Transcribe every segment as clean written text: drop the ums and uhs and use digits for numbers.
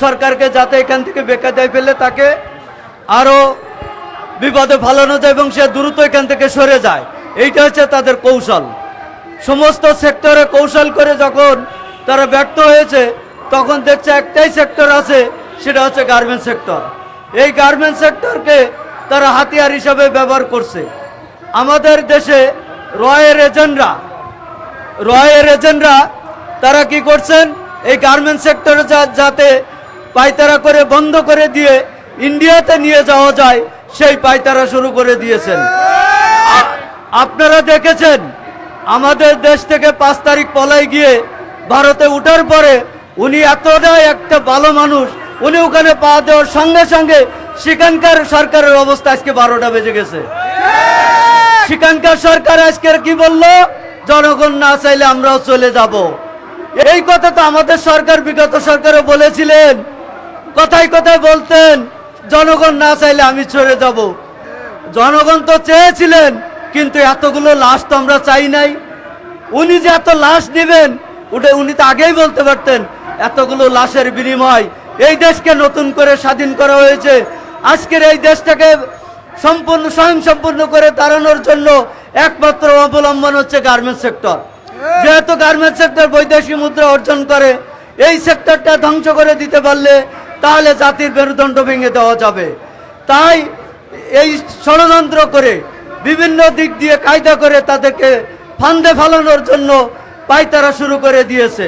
সরকারকে যাতে এখান থেকে বেকায়দায় ফেলে তাকে আরও বিপদে ফেলানো যায় এবং সে দ্রুত এখান থেকে সরে যায়। এইটা হচ্ছে তাদের কৌশল। সমস্ত সেক্টরে কৌশল করে যখন তারা ব্যর্থ হয়েছে, তখন দেখছে একটাই সেক্টর আছে, সেটা হচ্ছে গার্মেন্টস সেক্টর। এই গার্মেন্টস সেক্টরকে তারা হাতিয়ার হিসাবে ব্যবহার করছে। আমাদের দেশে রয়ের এজেন্টরা তারা কি করছেন, এই গার্মেন্টস সেক্টরে যাতে পাইতারা করে বন্ধ করে দিয়ে ইন্ডিয়াতে নিয়ে যাওয়া যায়, সেই পাইতারা শুরু করে দিয়েছেন। আপনারা দেখেছেন আমাদের দেশ থেকে 5 তারিখ পলাই গিয়ে ভারতে উঠার পরে উনি এতটাই একটা ভালো মানুষ, উনি ওখানে পা দেওয়ার সঙ্গে সঙ্গে সেখানকার সরকারের অবস্থা আজকে 12টা বেজে গেছে। সেখানকার সরকার আজকে কি বলল, জনগণ না চাইলে আমরাও চলে যাব। এই কথা তো আমাদের সরকার বিগত সরকারও বলেছিলেন, কথায় কথায় বলতেন জনগণ না চাইলে আমি চলে যাব। জনগণ তো চেয়েছিলেন, কিন্তু এতগুলো লাশ তো আমরা চাই নাই। উনি যে এত লাশ নেবেন ওটা উনি তো আগেই বলতে পারতেন। এতগুলো লাশের বিনিময় এই দেশকে নতুন করে স্বাধীন করা হয়েছে। আজকের এই দেশটাকে স্বয়ংসম্পূর্ণ করে দাঁড়ানোর জন্য একমাত্র অবলম্বন হচ্ছে গার্মেন্টস সেক্টর। যেহেতু গার্মেন্টস সেক্টর বৈদেশিক মুদ্রা অর্জন করে, এই সেক্টরটা ধ্বংস করে দিতে পারলে তাহলে জাতির মেরুদণ্ড ভেঙে দেওয়া যাবে। তাই এই ষড়যন্ত্র করে বিভিন্ন দিক দিয়ে কায়দা করে তাদেরকে ফান্দে ফেলানোর জন্য পায়তারা শুরু করে দিয়েছে।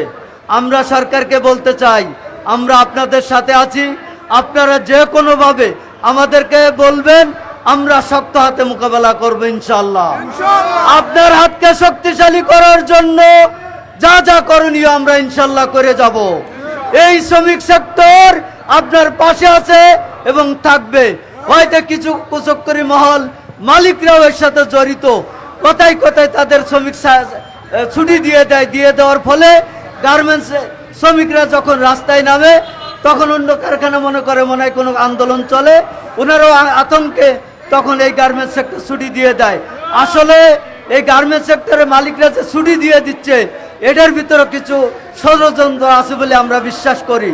আমরা সরকারকে বলতে চাই, আমরা আপনাদের সাথে আছি। আপনারা যে কোনোভাবে আমাদেরকে বলবেন, আমরা শক্ত হাতে মোকাবেলা করব ইনশাআল্লাহ। আপনার হাতকে শক্তিশালী করার জন্য যা যা করণীয় আমরা ইনশাআল্লাহ করে যাব। এই শ্রমিক সেক্টর আপনার পাশে আছে এবং থাকবে। হয়তো কিছু কুচক্করি মহল মালিকরাও এর সাথে জড়িত, কোথায় কোথায় তাদের শ্রমিক ছুটি দিয়ে দেওয়ার ফলে গার্মেন্টস শ্রমিকরা যখন রাস্তায় নামে তখন অন্য কারখানা মনে হয় কোনো আন্দোলন চলে, ওনারাও আতঙ্কে তখন এই গার্মেন্টস সেক্টর ছুটি দিয়ে দেয়। আসলে এই গার্মেন্টস সেক্টরের মালিকরা যে ছুটি দিয়ে দিচ্ছে, এটার ভিতরে কিছু ষড়যন্ত্র আছে বলে আমরা বিশ্বাস করি।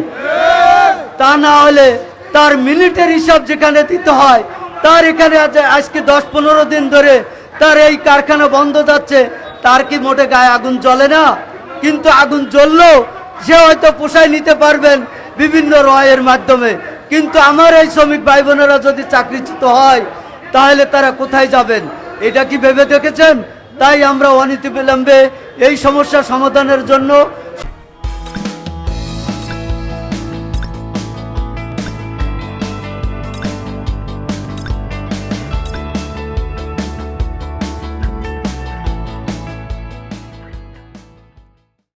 তা না হলে তার মিনিটের হিসাব যেখানে দিতে হয়, তার এখানে আজকে 10-15 দিন ধরে তার এই কারখানা বন্ধ যাচ্ছে, তার কি মোটে গায়ে আগুন জ্বলে না? কিন্তু আগুন জ্বললেও সে হয়তো পোষায় নিতে পারবেন বিভিন্ন রয়ের মাধ্যমে। কিন্তু আমার এই শ্রমিক ভাই বোনেরা যদি চাকরিচ্যুত হয়, তাহলে তারা কোথায় যাবেন? এটা কি ভেবে দেখেছেন? তাই আমরা অনতিবিলম্বে এই সমস্যা সমাধানের জন্য